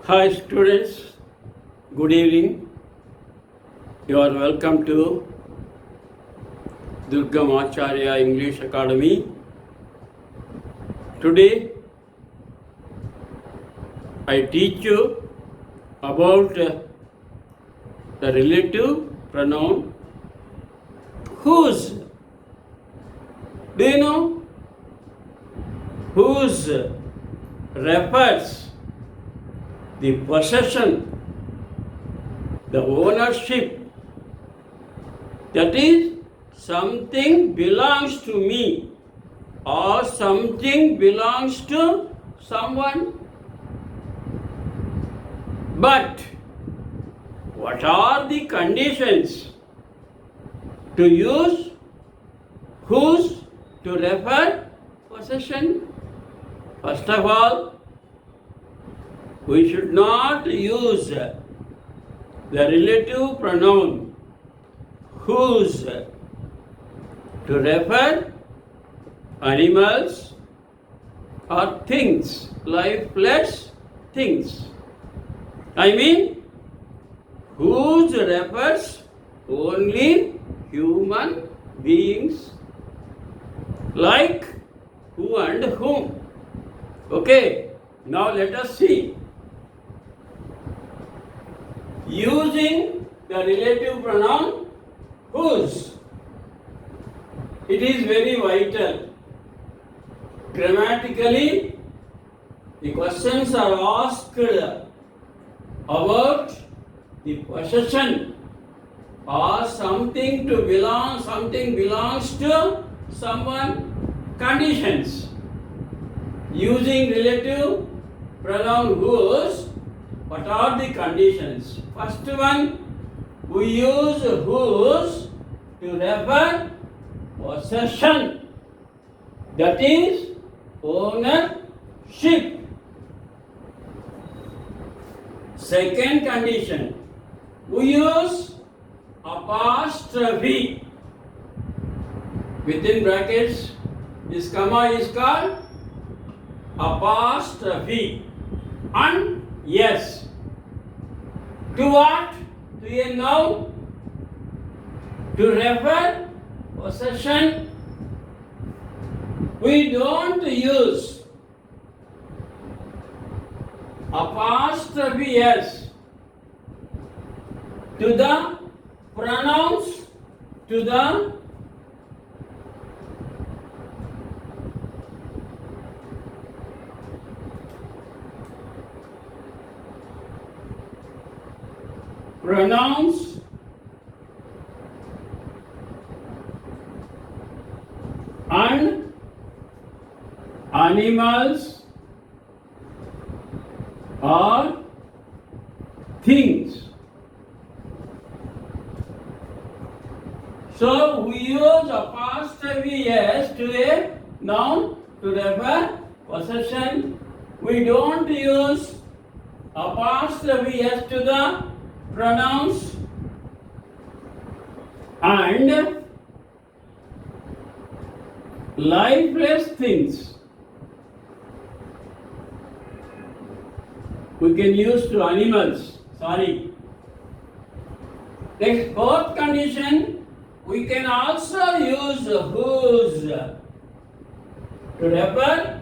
Hi students, good evening. You are welcome to Durgam Acharya English Academy. Today I teach you about the relative pronoun whose. Do you know whose refers the possession, the ownership, that is, something belongs to me or something belongs to someone. But what are the conditions to use whose to refer possession? First of all, we should not use the relative pronoun whose to refer animals or things, lifeless things. I mean, whose refers only human beings like who and whom. Okay, now let us see. Using the relative pronoun whose, it is very vital. Grammatically, the questions are asked about the possession or something belongs to someone, conditions. Using relative pronoun whose, what are the conditions? First one, we use whose to refer possession, that is ownership. Second condition, we use apostrophe. Within brackets, this comma is called apostrophe. And yes. To what? To a noun. To refer possession. We don't use apostrophe s to the pronouns, to the pronouns and animals or things. So we use apostrophe s to a noun to refer possession. We don't use apostrophe s to the pronouns and lifeless things. We can use to animals. Next, fourth condition, we can also use whose to refer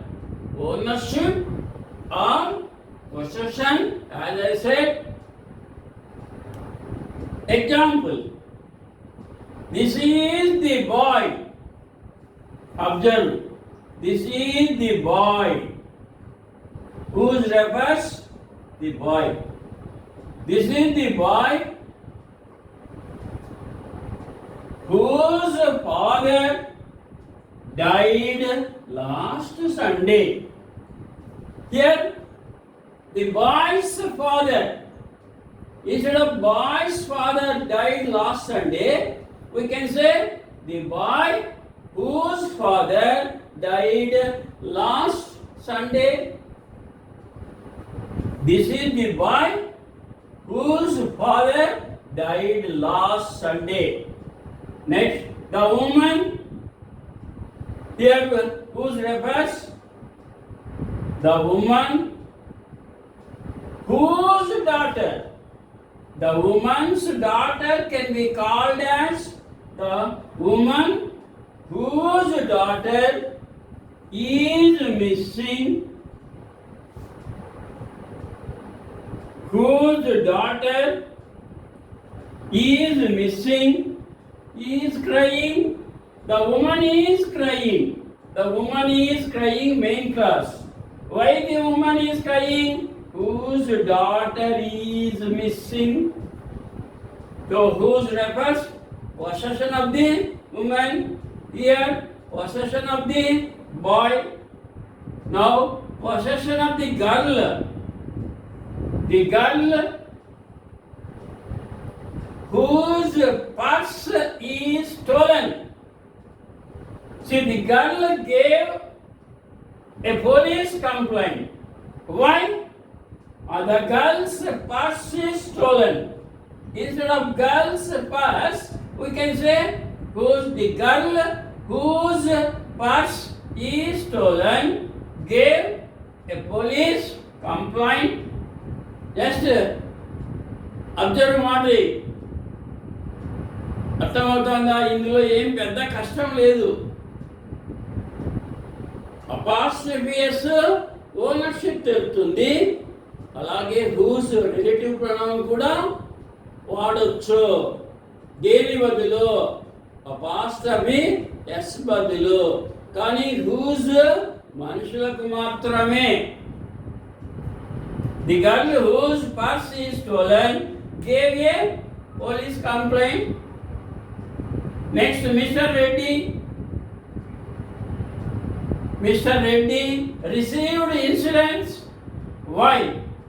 ownership or possession, as I said. Example, this is the boy. Observe, this is the boy. Whose refers? The boy. This is the boy whose father died last Sunday. Here, the boy's father, instead of boy's father died last Sunday, we can say the boy whose father died last Sunday. This is the boy whose father died last Sunday. Next, the woman, here whose refers? The woman Whose daughter? The woman's daughter can be called as the woman whose daughter is missing. Whose daughter is missing, is crying. The woman is crying. The woman is crying, main class. Why the woman is crying? Whose daughter is missing. So whose refers? Possession of the woman. Here, possession of the boy. Now, possession of the girl. The girl whose purse is stolen. See, the girl gave a police complaint. Why? The girl's purse is stolen. Instead of girl's purse, we can say the girl whose purse is stolen gave a police complaint. Just observe మాది అర్థమవుతుందా? ఇందులో ఏం పెద్ద కష్టం లేదు. అపాస్ట్రఫియస్ ownership తెలుపుతుంది. అలాగే who's relative pronoun కూడా వాడొచ్చు. దేని బదులు? అపాస్ట్రఫీ ఎస్ బదులు. కానీ హూస్ మనుషులకు మాత్రమే. The girl whose purse is stolen gave a police complaint. Next, Mr. Reddy. Mr. Reddy received insurance. Why?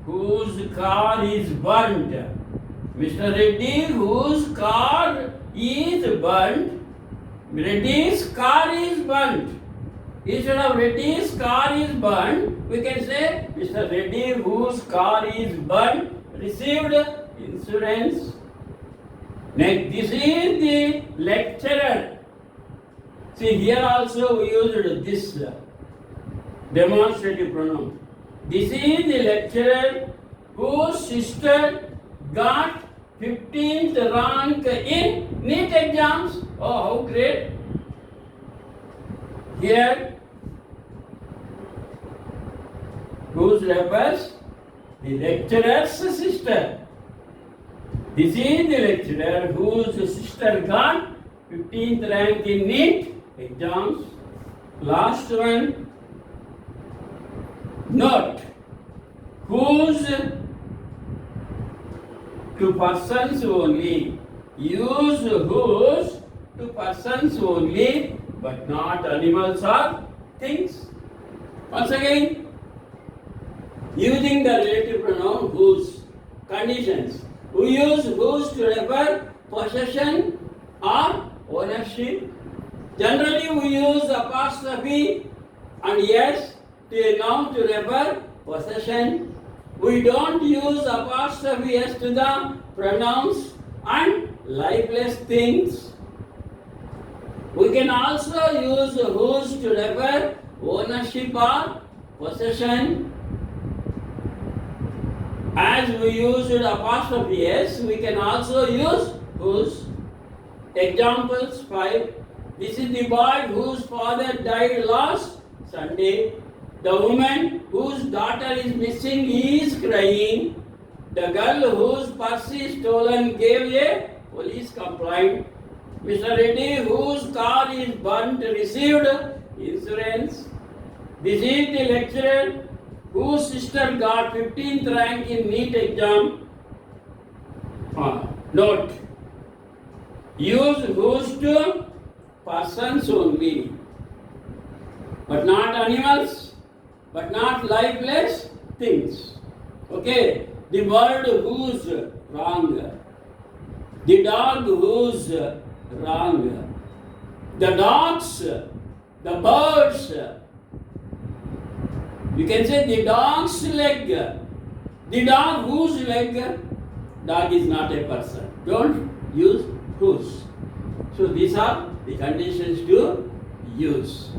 Whose car is burnt. Mr. Reddy, whose car is burnt. Reddy's car is burnt. Instead of Reddy's car is burnt, we can say Mr. Reddy, whose car is burnt, received insurance. Next, this is the lecturer. See, here also we used this demonstrative pronoun. This is the lecturer whose sister got 15th rank in NEET exams. Oh, how great! Here, whose refers? The lecturer's sister. This is the lecturer whose sister got 15th rank in NEET exams. Last one. Note. Whose to persons only. Use whose to persons only, but not animals or things. Once again, using the relative pronoun whose conditions. We use whose to refer possession or ownership. Generally, we use apostrophe and yes to a noun to refer possession. We don't use apostrophe s to the pronouns and lifeless things. We can also use whose to refer ownership or possession. As we used apostrophe s, we can also use whose. Examples 5. This is the boy whose father died last Sunday. The woman whose daughter is missing is crying. The girl whose purse is stolen gave a police complaint. Mr. Reddy, whose car is burnt, received insurance. This is the lecturer whose sister got 15th rank in NEET exam. Note. Use whose to persons only, but not animals, but not lifeless things. Okay. The word whose, wrong. The dog whose, wrong. The dogs, the birds. You can say the dog's leg. The dog whose leg? Dog is not a person. Don't use whose. So these are the conditions to use.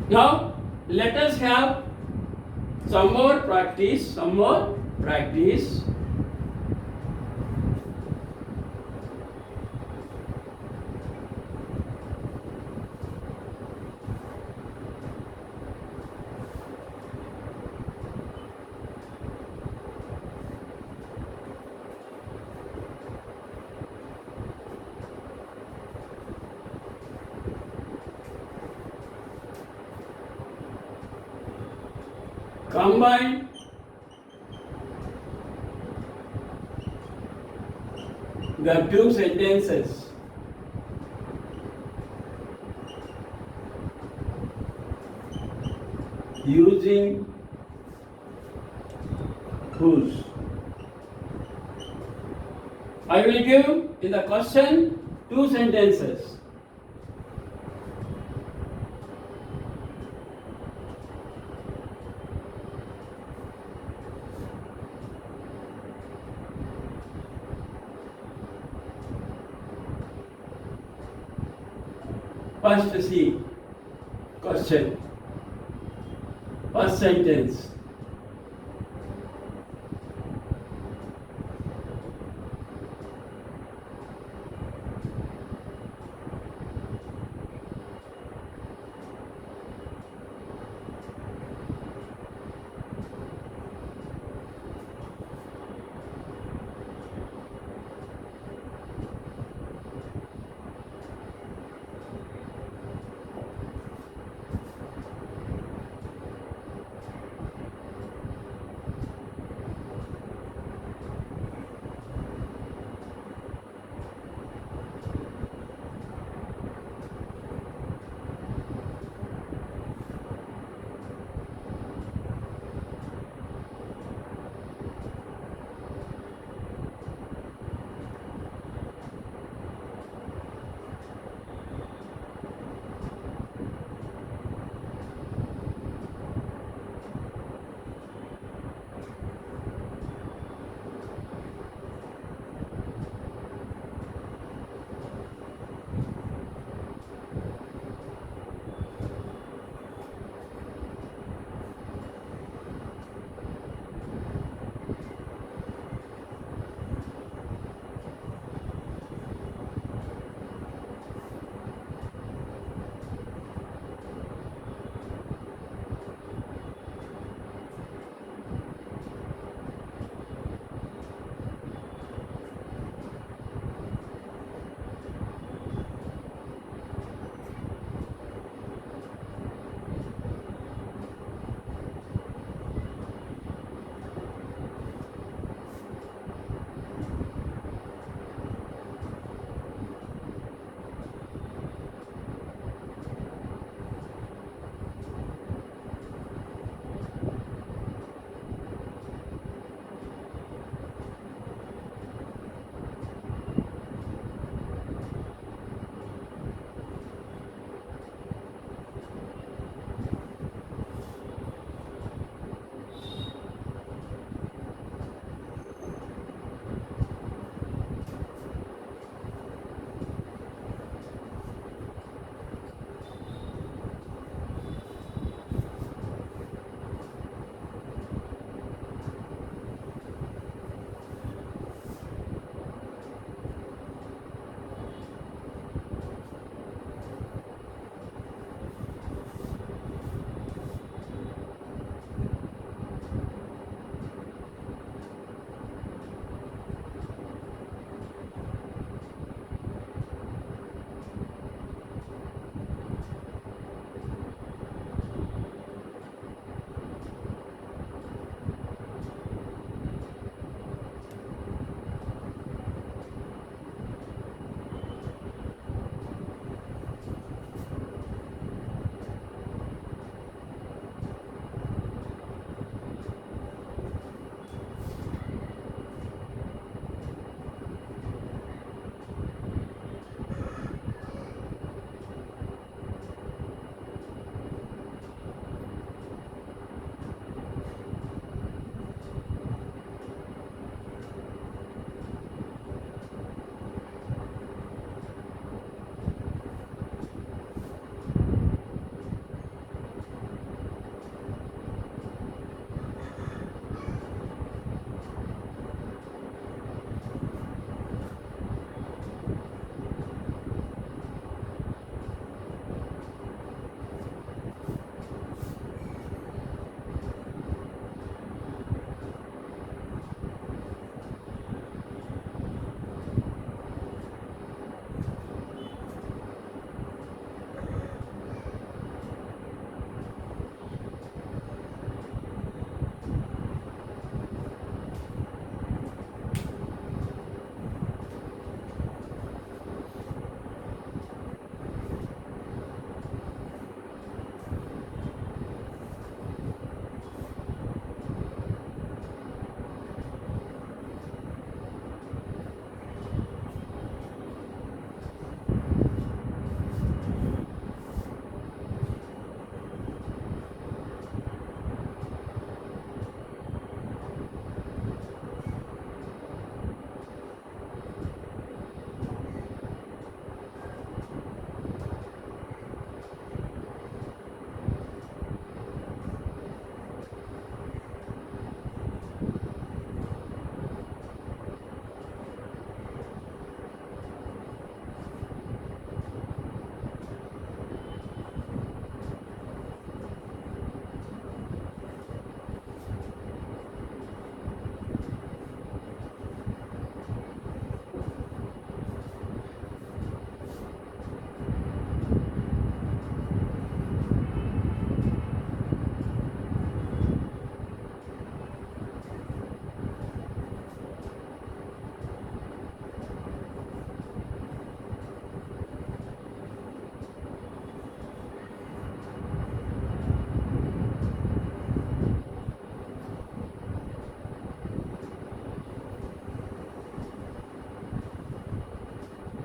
Now let us have Some more practice, some more practice. Combine the two sentences. Using whose. I will give in the question two sentences. First see question. First sentence.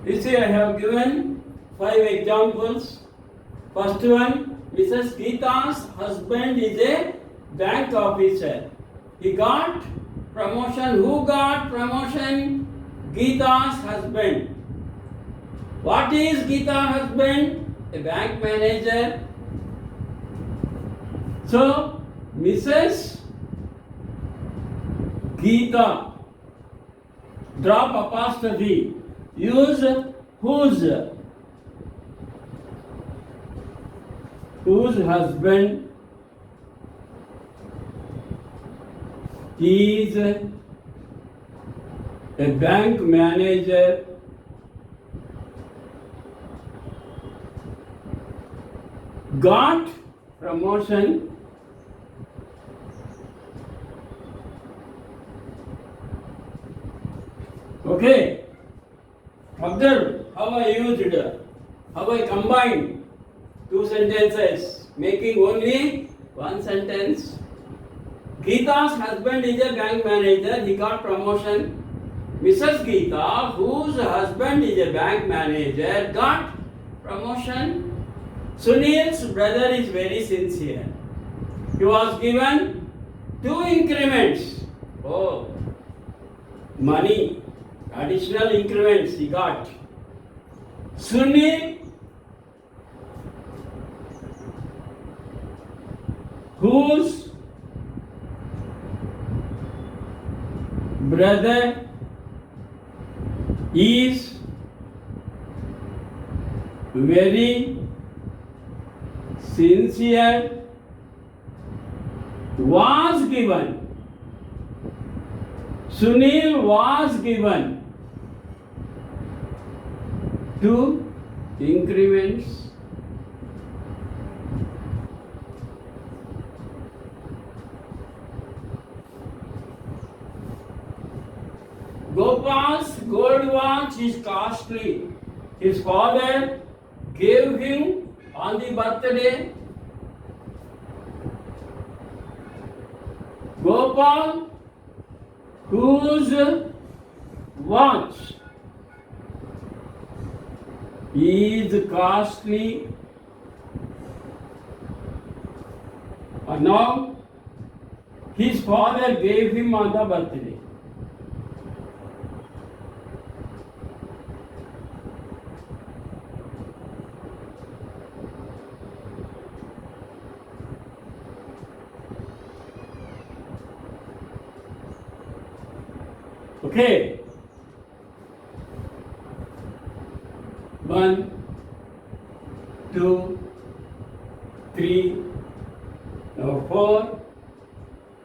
You see, I have given 5 examples. First one, Mrs. Geeta's husband is a bank officer. He got promotion. Who got promotion? Geeta's husband. What is Geeta's husband? A bank manager. So, Mrs. Geeta, drop apostrophe, use whose husband is a bank manager, got promotion. Okay, observe how I used, how I combined 2 sentences, making only 1 sentence. Geeta's husband is a bank manager, he got promotion. Mrs. Geeta, whose husband is a bank manager, got promotion. Sunil's brother is very sincere. He was given 2 increments. Oh, money, additional increments he got. Sunil, whose brother is very sincere, was given. Sunil was given 2 increments. Gopal's gold watch is costly. His father gave him on the birthday. Gopal, whose watch is costly. And now his father gave him on the birthday. Okay. 1, 2, 3, now 4.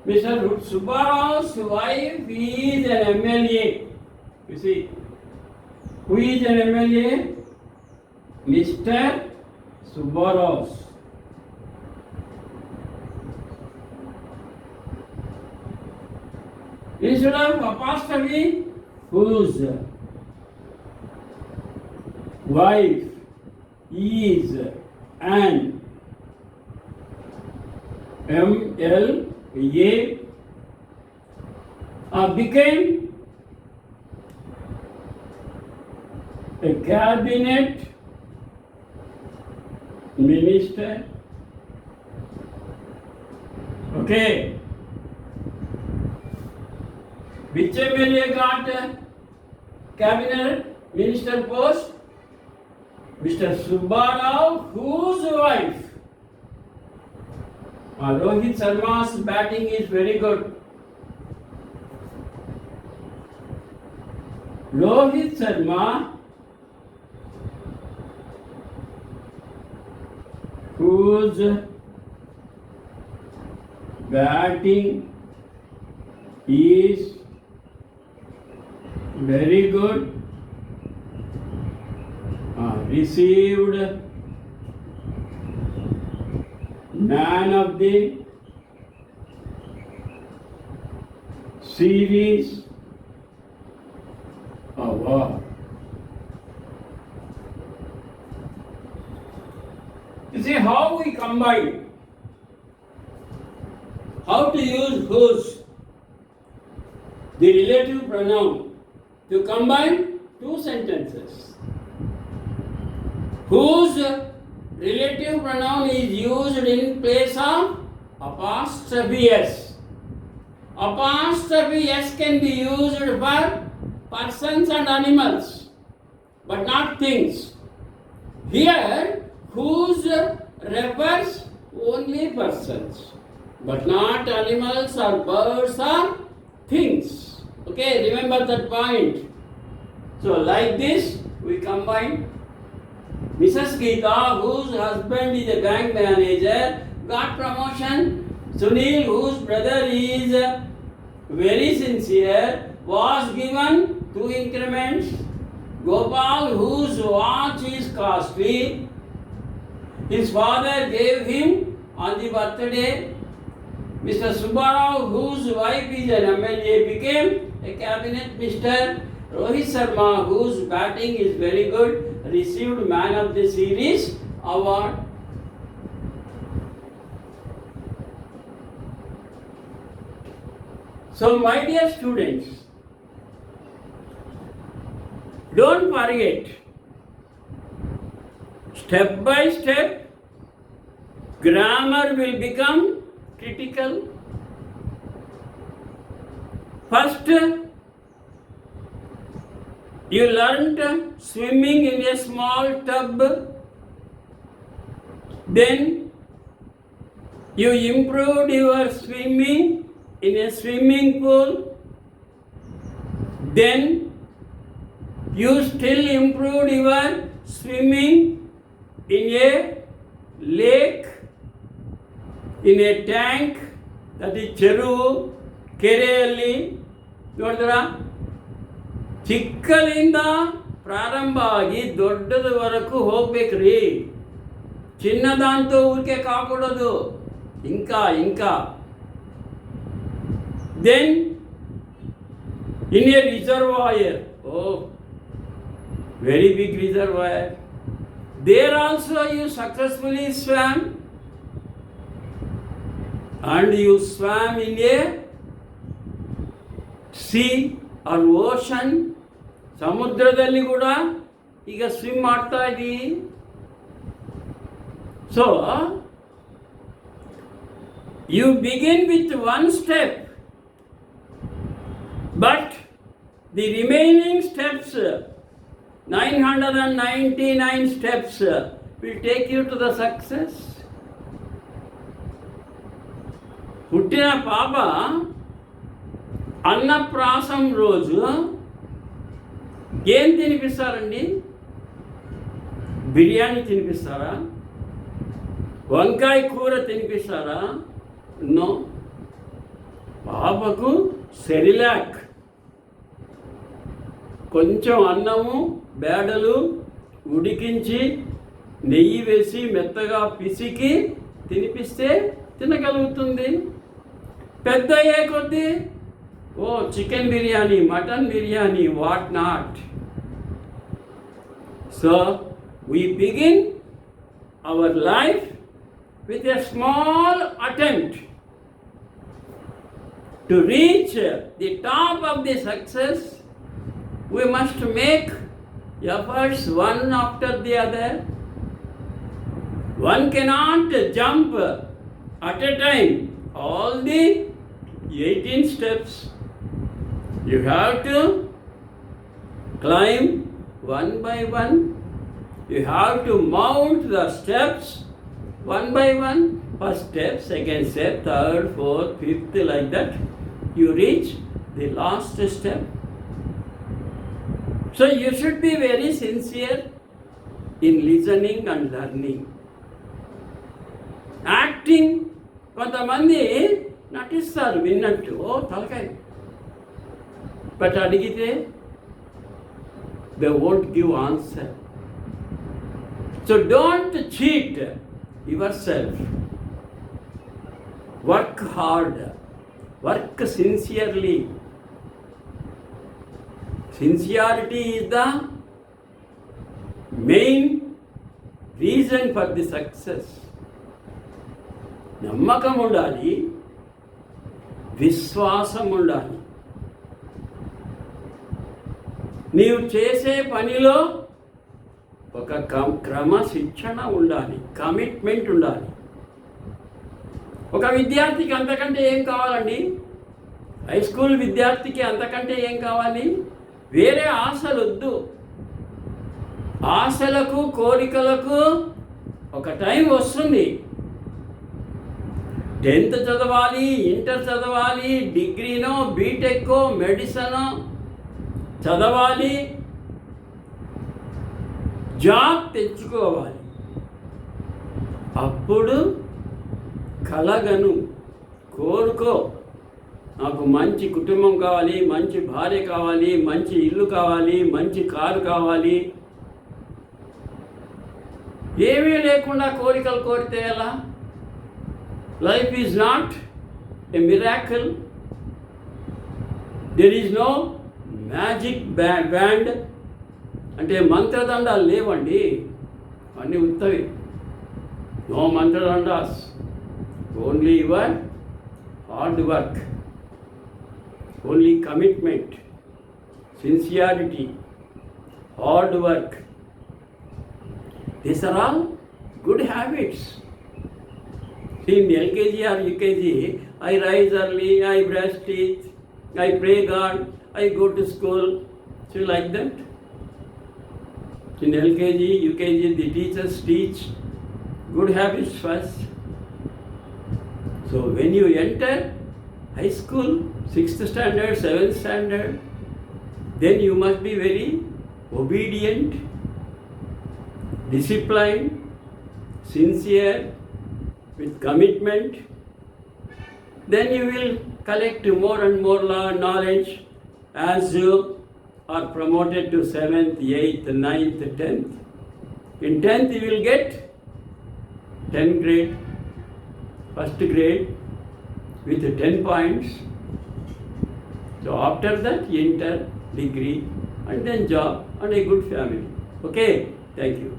Mr. Subbaraw's wife is an MLA. You see, who is an MLA? Mr. Subbarao. Instead of apostrophe, whose wife is an MLA became a cabinet minister. Okay. Which MLA got cabinet minister post? Mr. Subbarao, whose wife? Rohit Sharma's batting is very good. Rohit Sharma, whose batting is very good, received Man of the Series award. You see how we combine, how to use whose, the relative pronoun, to combine two sentences. Whose relative pronoun is used in place of apostrophe s. Apostrophe s can be used for persons and animals, but not things. Here, whose refers only persons, but not animals or birds or things. Okay, remember that point. So, like this, we combine. Mrs. Geeta, whose husband is a bank manager, got promotion. Sunil, whose brother is very sincere, was given 2 increments. Gopal, whose watch is costly, his father gave him on the birthday. Mr. Subbarao, whose wife is an MLA, became a cabinet minister. Rohit Sharma, whose batting is very good, received Man of the Series award. So, my dear students, don't forget, step by step, grammar will become critical. First, you learnt swimming in a small tub. Then you improved your swimming in a swimming pool. Then you still improved your swimming in a lake, in a tank, that is Cheruvu, ಕೆರೆಯಲ್ಲಿ. ನೋಡಿದ್ರಾ? ಚಿಕ್ಕಲಿಂದ ಪ್ರಾರಂಭ ಆಗಿ ದೊಡ್ಡದವರೆಗೂ ಹೋಗ್ಬೇಕ್ರಿ. ಚಿನ್ನದ ಅಂತೂ ಊರಿಕೆ ಕಾಕೊಡೋದು ఇంకా. Then in a reservoir, very big reservoir, there also you successfully swam, and you swam in a sea or ocean. ಸಮುದ್ರದಲ್ಲಿ ಕೂಡ ಈಗ ಸ್ವಿಮ್ ಮಾಡ್ತಾ ಇದ್ದೀವಿ. So you begin with one step, but the remaining steps, 999 steps, will take you to the success. పుట్టిన పాప అన్నప్రాసం రోజు ఏం తినిపిస్తారండి? బిర్యానీ తినిపిస్తారా? వంకాయ కూర తినిపిస్తారా? నో. పాపకు సెరిలాక్, కొంచెం అన్నము బేడలు ఉడికించి నెయ్యి వేసి మెత్తగా పిసికి తినిపిస్తే తినగలుగుతుంది. పెద్ద అయ్యే కొద్దీ chicken biryani, mutton biryani, what not. So we begin our life with a small attempt to reach the top of the success. We must make efforts one after the other. One cannot jump at a time all the 18 steps. You have to climb one by one. You have to mount the steps one by one. First step, second step, third, fourth, fifth, like that. You reach the last step. So you should be very sincere in listening and learning. Acting, కొంతమంది నటిస్తారు విన్నట్టు, తలకాయ, but అడిగితే they won't give answer. So don't cheat yourself. Work hard. Work sincerely. Sincerity is the main reason for the success. నమ్మకం ఉండాలి, విశ్వాసం ఉండాలి. నీవు చేసే పనిలో ఒక క్రమశిక్షణ ఉండాలి, కమిట్మెంట్ ఉండాలి. ఒక విద్యార్థికి అంతకంటే ఏం కావాలండి? హై స్కూల్ విద్యార్థికి అంతకంటే ఏం కావాలి? వేరే ఆశలు వద్దు. ఆశలకు కోరికలకు ఒక టైం వస్తుంది. 10th చదవాలి, ఇంటర్ చదవాలి, డిగ్రీనో బీటెక్కో మెడిసినో చదవాలి, జాబ్ తెచ్చుకోవాలి. అప్పుడు కలగను, కోరుకో, నాకు మంచి కుటుంబం కావాలి, మంచి భార్య కావాలి, మంచి ఇల్లు కావాలి, మంచి కారు కావాలి. ఏమీ లేకుండా కోరికలు కోరితే ఎలా? Life is not a miracle. There is no magic wand అంటే మంత్రదండాలు లేవండి, అన్నీ ఉత్తవి. నో మంత్రదండాస్, only your hard work, only commitment, sincerity, hard work. These are all good habits. See, in LKG or UKG, I rise early, I brush teeth, I pray God, I go to school. So you like that? In LKG, UKG, the teachers teach good habits first. So when you enter high school, 6th standard, 7th standard, then you must be very obedient, disciplined, sincere, with commitment. Then you will collect more and more knowledge as you are promoted to 7th, 8th, 9th, 10th. In 10th you will get 10th grade, first grade with 10 points. So after that inter, degree, and then job and a good family. Okay, thank you.